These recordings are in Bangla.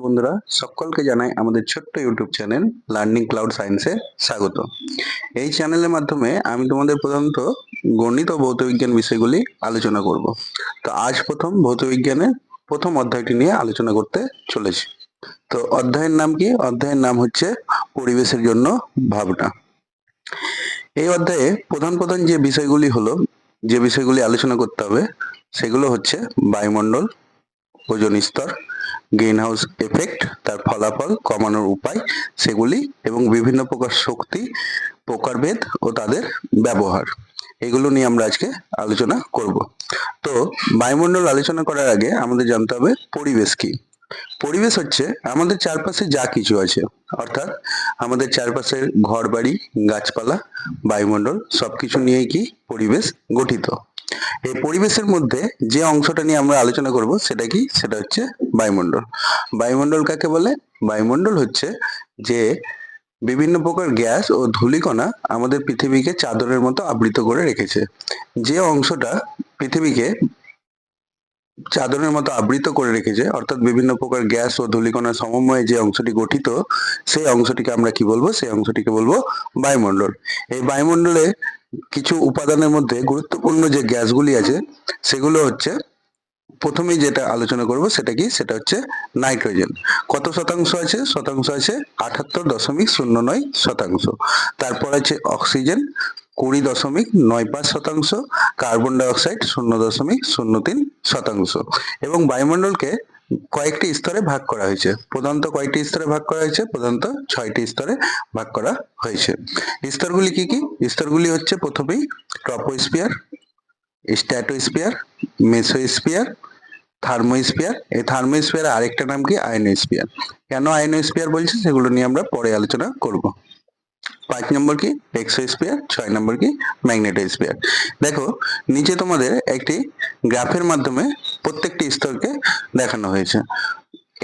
বন্ধুরা, সকলকে জানাই আমাদের ছোট্ট ইউটিউব চ্যানেল লার্নিং ক্লাউড সায়েন্সে স্বাগত। এই চ্যানেলের মাধ্যমে আমি তোমাদের প্রধানত গণিত ও ভৌতবিজ্ঞান বিষয়গুলি আলোচনা করব। তো আজ প্রথম ভৌতবিজ্ঞানের প্রথম অধ্যায়টি নিয়ে আলোচনা করতে চলেছি। তো অধ্যায়ের নাম কি? অধ্যায়ের নাম হচ্ছে পরিবেশের জন্য ভাবনা। এই অধ্যায়ে প্রধান প্রধান যে বিষয়গুলি আলোচনা করতে হবে সেগুলো হচ্ছে বায়ুমণ্ডল, ওজোন স্তর, গ্রিন হাউস এফেক্ট, তার ফলাফল, কমানোর উপায় সেগুলি এবং বিভিন্ন প্রকার শক্তি, প্রকারভেদ ও তাদের ব্যবহার, এগুলো নিয়ে আমরা আজকে আলোচনা করব। তো বায়ুমণ্ডল আলোচনা করার আগে আমাদের জানতে হবে পরিবেশ কি। পরিবেশ হচ্ছে আমাদের চারপাশে যা কিছু আছে, অর্থাৎ আমাদের চারপাশের ঘরবাড়ি, গাছপালা, বায়ুমণ্ডল সবকিছু নিয়েই কি পরিবেশ গঠিত। এই পরিবেশের মধ্যে যে অংশটা নিয়ে আমরা আলোচনা করব সেটা কি? সেটা হচ্ছে বায়ুমণ্ডল। বায়ুমণ্ডল কাকে বলে? বায়ুমণ্ডল হচ্ছে যে বিভিন্ন প্রকার গ্যাস ও ধূলিকণা আমাদের পৃথিবীকে চাদরের মতো আবৃত করে রেখেছে। যে অংশটা পৃথিবীকে চাদরের মতো আবৃত করে রেখেছে, অর্থাৎ বিভিন্ন প্রকার গ্যাস ও ধূলিকণার সমন্বয়ে যে অংশটি গঠিত, সেই অংশটিকে আমরা কি বলবো? সেই অংশটিকে বলবো বায়ুমণ্ডল। এই বায়ুমণ্ডলে কিছু উপাদানের মধ্যে গুরুত্বপূর্ণ যে গ্যাসগুলি আছে সেগুলো হচ্ছে, প্রথমেই যেটা আলোচনা করব সেটা কি? সেটা হচ্ছে নাইট্রোজেন। কত শতাংশ আছে? শতাংশ আছে 78.09%। তারপর আছে অক্সিজেন 20.95%, কার্বন ডাইঅক্সাইড 0.03%। এবং বায়ুমণ্ডলকে কয়েকটি স্তরে ভাগ করা হয়েছে। প্রধানত কয়েকটি স্তরে ভাগ করা হয়েছে? প্রধানত 6টি স্তরে ভাগ করা হয়েছে। স্তরগুলি কি কি? স্তরগুলি হচ্ছে প্রথমেই ট্রপোস্ফিয়ার, স্ট্র্যাটোস্ফিয়ার, মেসোস্ফিয়ার, থার্মোস্ফিয়ার। এই থার্মোস্ফিয়ারের আরেকটা নাম কি? আয়নোস্ফিয়ার। কেন আয়নোস্ফিয়ার বলছি সেগুলো নিয়ে আমরা পরে আলোচনা করব। 5 নম্বর কি? এক্সোস্ফিয়ার। 6 নম্বর কি? ম্যাগনেটোস্ফিয়ার। দেখো নিচে তোমাদের একটি গ্রাফের মাধ্যমে প্রত্যেকটি স্তরকে দেখানো হয়েছে।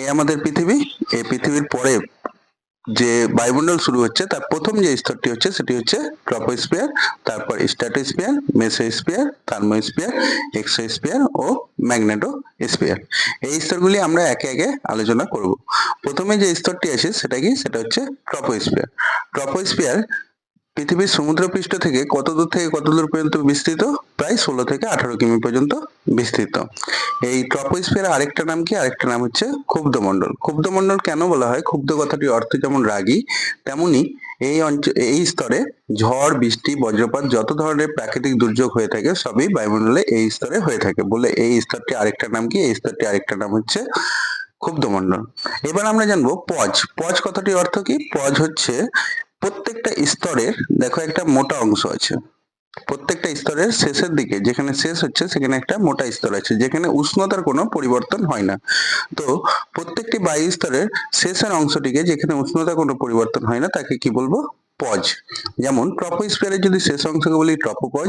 এই আমাদের পৃথিবী, এই পৃথিবীর পরে যে বায়ুমণ্ডল শুরু হচ্ছে তার প্রথম যে স্তরটি হচ্ছে সেটি হচ্ছে ট্রপোস্ফিয়ার, তারপর স্ট্র্যাটোস্ফিয়ার, মেসোস্ফিয়ার, থার্মোস্ফিয়ার, এক্সোস্ফিয়ার ও ম্যাগনেটোস্ফিয়ার। এই স্তরগুলি আমরা একে একে আলোচনা করব। প্রথমে যে স্তরটি আছে সেটা কি? সেটা হচ্ছে ট্রপোস্ফিয়ার। ট্রপোস্ফিয়ার পৃথিবীর সমুদ্রপৃষ্ঠ থেকে কত দূর থেকে কত দূর পর্যন্ত বিস্তৃত? প্রায় 16 থেকে 18 কিমি পর্যন্ত বিস্তৃত। এই ট্রপোস্ফিয়ার আরেকটা নাম কি? আরেকটা নাম হচ্ছে ক্ষুব্ধমণ্ডল। ক্ষুব্ধমণ্ডল কেন বলা হয়? ক্ষুব্ধ কথাটির অর্থ যেমন রাগী, তেমনি এই স্তরে ঝড়, বৃষ্টি, বজ্রপাত যত ধরনের প্রাকৃতিক দুর্যোগ হয়ে থাকে সবই বায়ুমণ্ডলে এই স্তরে হয়ে থাকে বলে এই স্তরটি আরেকটা নাম কি? এই স্তরটি আরেকটা নাম হচ্ছে ক্ষুব্ধমণ্ডল। এবার আমরা জানবো পজ। পজ কথাটির অর্থ কি? পজ হচ্ছে প্রত্যেকটা স্তরের, দেখো একটা মোটা অংশ আছে, প্রত্যেকটা স্তরের শেষের দিকে যেখানে শেষ হচ্ছে সেখানে একটা মোটা স্তর আছে যেখানে উষ্ণতার কোনো পরিবর্তন হয় না। তো প্রত্যেকটি বায়ু স্তরের শেষের অংশটিকে যেখানে উষ্ণতার কোনো পরিবর্তন হয় না তাকে কি বলবো? পজ। যেমন ট্রপোস্ফিয়ারের যদি শেষ অংশকে বলি ট্রপোপজ,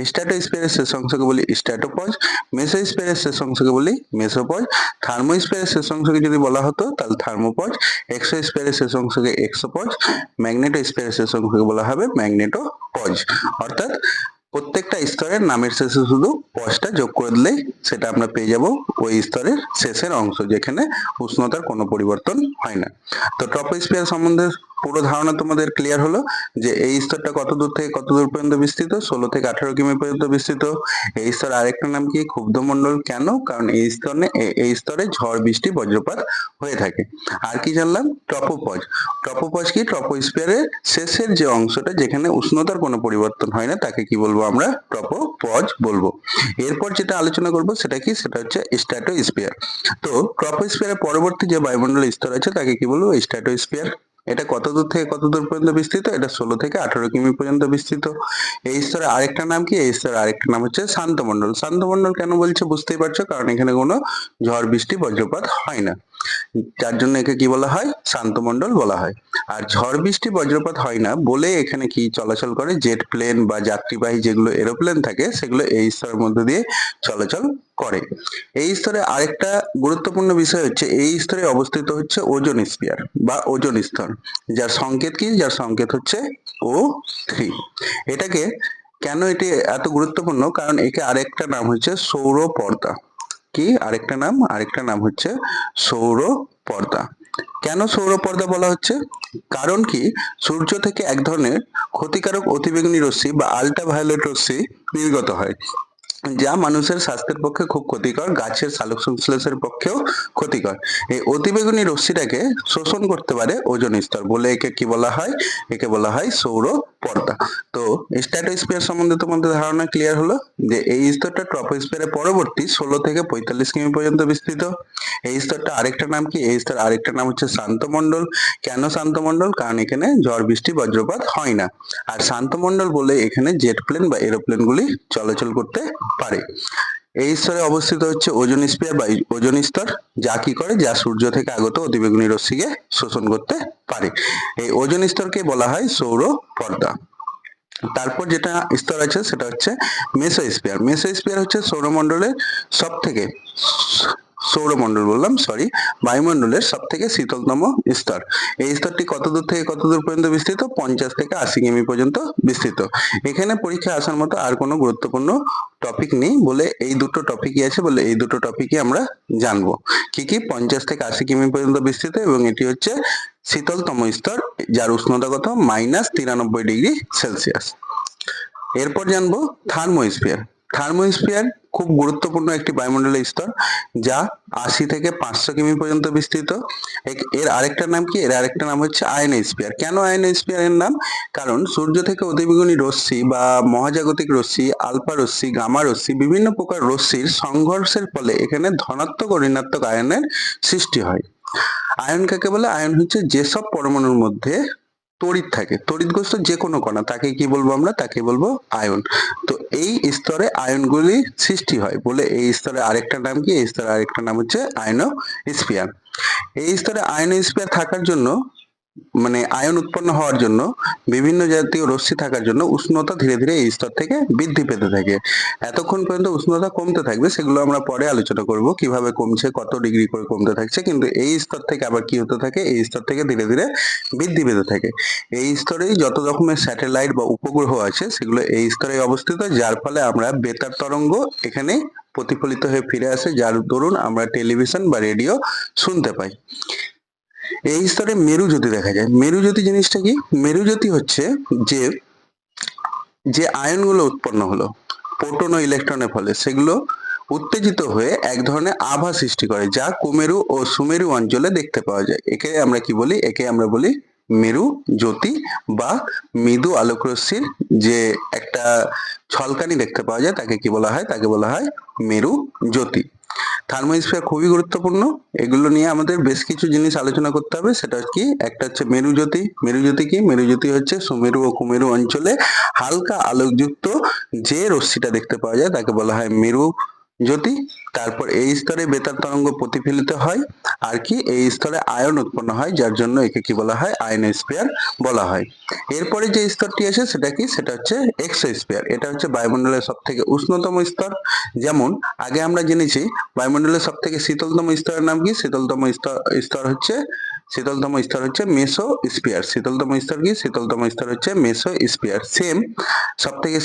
স্ট্র্যাটোস্ফিয়ারের শেষ অংশকে বলি স্ট্র্যাটোপজ, মেসোস্ফিয়ারের শেষ অংশকে বলি মেসোপজ, থার্মোস্ফিয়ারের শেষ অংশকে যদি বলা হতো তাহলে থার্মোপজ, এক্সোস্ফিয়ারের শেষ অংশকে এক্সোপজ, ম্যাগনেটোস্ফিয়ারের শেষ অংশকে বলা হবে ম্যাগনেটোপজ। অর্থাৎ প্রত্যেকটা স্তরের নামের শেষে শুধু পজটা যোগ করে দিলেই সেটা আমরা পেয়ে যাব ওই স্তরের শেষের অংশ যেখানে উষ্ণতার কোনো পরিবর্তন হয় না। তো ট্রপোস্ফিয়ার সম্বন্ধে পুরো ধারণা তোমাদের ক্লিয়ার হলো যে এই স্তরটা কত দূর থেকে কত দূর পর্যন্ত বিস্তৃত? 16 থেকে 18 কিমি পর্যন্ত বিস্তৃত। এই স্তর আরেকটা নাম কি? ক্ষুব্ধমণ্ডল। কেন? কারণ এই স্তরে ঝড়, বৃষ্টি, বজ্রপাত হয়ে থাকে। আর কি জানলাম? ট্রপোপজ। ট্রপোপজ কি? ট্রপোস্ফিয়ারের শেষের যে অংশটা যেখানে উষ্ণতার কোনো পরিবর্তন হয় না তাকে কি বলবো আমরা? ট্রপোপজ বলবো। এরপর যেটা আলোচনা করব সেটা কি? সেটা হচ্ছে স্ট্র্যাটোস্ফিয়ার। তো ট্রপোস্ফিয়ারের পরবর্তী যে বায়ুমণ্ডল স্তর আছে তাকে কি বলবো? স্ট্র্যাটোস্ফিয়ার। এটা কত দূর থেকে কত দূর পর্যন্ত বিস্তৃত? এটা 16 থেকে 18 কিমি পর্যন্ত বিস্তৃত। এই স্তরে আরেকটা নাম কি? এই স্তরে আরেকটা নাম হচ্ছে শান্তমণ্ডল। শান্তমণ্ডল কেন বলছে বুঝতেই পারছো, কারণ এখানে কোনো ঝড়, বৃষ্টি, বজ্রপাত হয় না, যার জন্য একে কি বলা হয়? শান্তমণ্ডল বলা হয়। আর ঝড়, বৃষ্টি, বজ্রপাত হয় না বলে এখানে কি চলাচল করে? জেট প্লেন বা যাত্রীবাহী যেগুলো এরোপ্লেন থাকে সেগুলো এই স্তরের মধ্যে দিয়ে চলাচল করে। এই স্তরে আরেকটা গুরুত্বপূর্ণ বিষয় হচ্ছে এই স্তরে অবস্থিত হচ্ছে ওজোন স্ফিয়ার বা ওজোন স্তর, যার সংকেত কি? যার সংকেত হচ্ছে O3। এটাকে কেন এটি এত গুরুত্বপূর্ণ? কারণ একে আরেকটা নাম হচ্ছে সৌর পর্দা। কি আরেকটা নাম? আরেকটা নাম হচ্ছে সৌর পর্দা। কেন সৌর পর্দা বলা হচ্ছে? কারণ কি, সূর্য থেকে এক ধরনের ক্ষতিকারক অতিবেগুনি রশ্মি বা আল্ট্রাভায়োলেট রশ্মি নির্গত হয়, যা মানুষের স্বাস্থ্যের পক্ষে খুব ক্ষতিকর, গাছের সালোক সংশ্লেষের পক্ষেও ক্ষতিকর। এই অতিবেগুনি রশ্মিটাকে শোষণ করতে পারে ওজোন স্তর বলে একে কি বলা হয়? একে বলা হয় সৌর পর্দা। তো স্ট্র্যাটোস্ফিয়ার সম্বন্ধে তোমাদের ধারণা ক্লিয়ার হলো যে এই স্তরটা ট্রপোস্ফিয়ারের পরবর্তী 16 থেকে 45 কিমি পর্যন্ত বিস্তৃত। এই স্তরটা আরেকটা নাম কি? এই স্তর আরেকটা নাম হচ্ছে শান্তমণ্ডল। কেন শান্তমণ্ডল? কারণ এখানে ঝড় বৃষ্টি বজ্রপাত হয় না। আর শান্তমণ্ডল বলে এখানে জেট প্লেন বা এরোপ্লেন গুলি চলাচল করতে পারে। এই স্তরে অবস্থিত হচ্ছে ওজোন স্ফিয়ার বা ওজোন স্তর, যা কি করে, যা সূর্য থেকে আগত অতিবেগুনি রশ্মিকে শোষণ করতে পারে। এই ওজোন স্তরকে বলা হয় সৌর পর্দা। তারপর যেটা স্তর আছে সেটা হচ্ছে মেসোস্ফিয়ার। মেসোস্ফিয়ার হচ্ছে সৌরমণ্ডলের সব থেকে বায়ুমণ্ডলের সব থেকে শীতলতম স্তর। এই স্তরটি কত দূর থেকে কত দূর পর্যন্ত বিস্তৃত? 50 থেকে 80 কিমি পর্যন্ত বিস্তৃত। এখানে পরীক্ষায় আসার মতো আর কোনো গুরুত্বপূর্ণ টপিক নেই বলে এই দুটো টপিকই আছে বলে এই দুটো টপিকই আমরা জানবো। কি কি? 50 থেকে 80 কিমি পর্যন্ত বিস্তৃত এবং এটি হচ্ছে শীতলতম স্তর, যার উষ্ণতা কত? -93°C। এরপর জানবো থার্মোস্ফিয়ার। থার্মোস্ফিয়ার খুব গুরুত্বপূর্ণ একটি বায়ুমণ্ডলীয় স্তর, যা 80 থেকে 500 কিমি পর্যন্ত বিস্তৃত। এর আরেকটা নাম কি? এর আরেকটা নাম হচ্ছে আয়নোস্ফিয়ার। কেন আয়নোস্ফিয়ারের নাম? কারণ সূর্য থেকে অতিবেগুনি রশ্মি বা মহাজাগতিক রশ্মি, আলফা রশ্মি, গামা রশ্মি, বিভিন্ন প্রকার রশ্মির সংঘর্ষের ফলে এখানে ধনাত্মক ও ঋণাত্মক আয়নের সৃষ্টি হয়। আয়ন কাকে বলে? আয়ন হচ্ছে যেসব পরমাণুর মধ্যে তড়িৎ থাকে, তড়িৎগ্রস্ত যে কোনো কণা, তাকে কি বলবো আমরা? তাকে বলবো আয়ন। তো এই স্তরে আয়নগুলি সৃষ্টি হয় বলে এই স্তরে আরেকটা নাম কি? এই স্তরে আরেকটা নাম হচ্ছে আয়নোস্ফিয়ার। এই স্তরে আয়নোস্ফিয়ার থাকার জন্য, মানে আয়ন উৎপন্ন হওয়ার জন্য, বিভিন্ন জাতীয় রশ্মি থাকার জন্য উষ্ণতা ধীরে ধীরে এই স্তর থেকে বৃদ্ধি পেতে থাকে। এতক্ষণ পর্যন্ত উষ্ণতা কমতে থাকবে, সেগুলো আমরা পরে আলোচনা করব কিভাবে কমছে, কত ডিগ্রি করে কমতে থাকছে। কিন্তু এই স্তর থেকে আবার কি হতে থাকে? এই স্তর থেকে ধীরে ধীরে বৃদ্ধি পেতে থাকে। এই স্তরেই যত রকমের স্যাটেলাইট বা উপগ্রহ আছে সেগুলো এই স্তরে অবস্থিত, যার ফলে আমরা বেতার তরঙ্গ এখানে প্রতিফলিত হয়ে ফিরে আসে, যার দরুন আমরা টেলিভিশন বা রেডিও শুনতে পাই। এই স্তরে মেরুজ্যোতি দেখা যায়। মেরুজ্যোতি জিনিসটা কি? মেরুজ্যোতি হচ্ছে যে আয়নগুলো উৎপন্ন হলো প্রোটন ও ইলেকট্রনের ফলে, সেগুলো উত্তেজিত হয়ে এক ধরনের আভা সৃষ্টি করে, যা কুমেরু ও সুমেরু অঞ্চলে দেখতে পাওয়া যায়। একে আমরা কি বলি? একে আমরা বলি মেরু জ্যোতি বা মৃদু আলোকরশ্মির যে একটা ঝলকানি দেখতে পাওয়া যায় তাকে কি বলা হয়? তাকে বলা হয় মেরু জ্যোতি। থার্মোস্ফিয়ার খুবই গুরুত্বপূর্ণ। এগুলো নিয়ে আমাদের বেশ কিছু জিনিস আলোচনা করতে হবে। সেটা কি? একটা হচ্ছে মেরুজ্যোতি। মেরুজ্যোতি কি? মেরুজ্যোতি হচ্ছে সুমেরু ও কুমেরু অঞ্চলে হালকা আলোকযুক্ত যে রশ্মিটা দেখতে পাওয়া যায় তাকে বলা হয় মেরু জ্যোতি। তারপর এই স্তরে বেতার তরঙ্গ প্রতিফলিত হয়, আর কি এই স্তরে আয়ন উৎপন্ন হয়, যার জন্য একে কি বলা হয়? আয়নোস্ফিয়ার বলা হয়। এরপরে যে স্তরটি আছে সেটা কি? সেটা হচ্ছে এক্সোস্ফিয়ার। এটা হচ্ছে বায়ুমণ্ডলের সব থেকে উষ্ণতম স্তর। যেমন আগে আমরা জেনেছি বায়ুমণ্ডলের সব থেকে শীতলতম স্তরের নাম কি? শীতলতম স্তর হচ্ছে মেসোস্ফিয়ার। শীতলতম স্তর কি? শীতলতম স্তর হচ্ছে মেসোস্ফিয়ার। সেম সব থেকে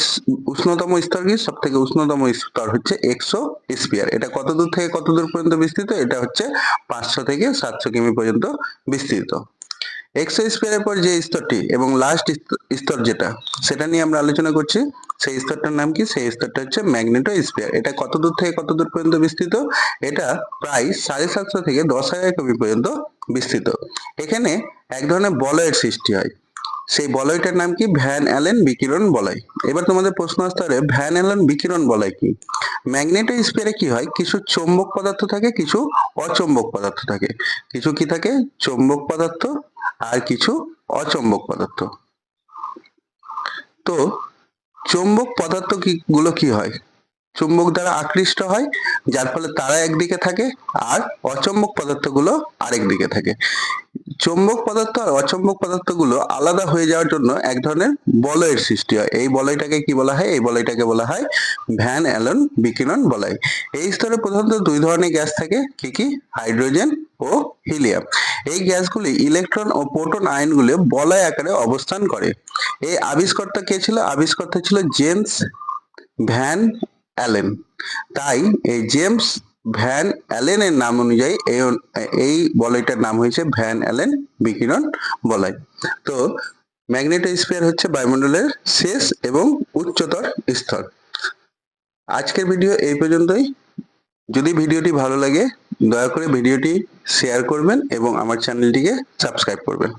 উষ্ণতম স্তর কি? সব থেকে উষ্ণতম স্তর হচ্ছে এক্সোস্ফিয়ার। এটা কত দূর থেকে কত দূর পর্যন্ত বিস্তৃত? এটা হচ্ছে 500 থেকে 700 কিমি পর্যন্ত বিস্তৃত। এক্সোস্ফিয়ারের পর যে স্তরটি এবং লাস্ট স্তর যেটা, সেটা নিয়ে আমরা আলোচনা করছি। সেই স্তরটার নাম কি? সেই স্তরটা হচ্ছে ম্যাগনেটোস্ফিয়ার। এটা কত দূর থেকে কত দূর পর্যন্ত বিস্তৃত? এটা প্রায় 750 থেকে 10,000 কিমি পর্যন্ত বিস্তৃত। এখানে এক ধরনের বলয়ের সৃষ্টি হয়। সেই বলয়টার নাম কি? ভ্যান অ্যালেন বিকিরণ বলয়। এবার তোমাদের প্রশ্ন আসতে পারে ভ্যান অ্যালেন বিকিরণ বলয় কি? ম্যাগনেটোস্ফিয়ারে কি হয়? কিছু চৌম্বক পদার্থ থাকে, কিছু অচৌম্বক পদার্থ থাকে। কিছু কি থাকে? চৌম্বক পদার্থ আর কিছু অচৌম্বক পদার্থ। তো চৌম্বক পদার্থ গুলো কি হয়? চুম্বক দ্বারা আকৃষ্ট হয়, যার ফলে তারা একদিকে থাকে, আর অচৌম্বক পদার্থগুলো আরেক দিকে থাকে। চৌম্বক পদার্থ আর অচৌম্বক পদার্থগুলো আলাদা হয়ে যাওয়ার জন্য এক ধরনের বলয়ের সৃষ্টি হয়। এই বলয়টাকে কি বলা হয়? এই বলয়টাকে বলা হয় ভ্যান অ্যালেন বিকিরণ বলয়। এই স্তরে প্রধানত দুই ধরনের গ্যাস থাকে। কি কি? হাইড্রোজেন ও হিলিয়াম। এই গ্যাসগুলি ইলেকট্রন ও প্রোটন আয়নগুলো বলয় আকারে অবস্থান করে। এই আবিষ্কর্তা কে ছিল? আবিষ্কর্তা ছিল জেমস ভ্যান অ্যালেন। তাই এই জেমস ভ্যান অ্যালেনের নাম অনুযায়ী এই বলয়টার নাম হয়েছে ভ্যান অ্যালেন বিকিরণ বলয়। তো ম্যাগনেটোস্ফিয়ার হচ্ছে বায়ুমণ্ডলের শেষ এবং উচ্চতর স্তর। আজকের ভিডিও এই পর্যন্তই। যদি ভিডিওটি ভালো লাগে দয়া করে ভিডিওটি শেয়ার করবেন এবং আমার চ্যানেলটিকে সাবস্ক্রাইব করবেন।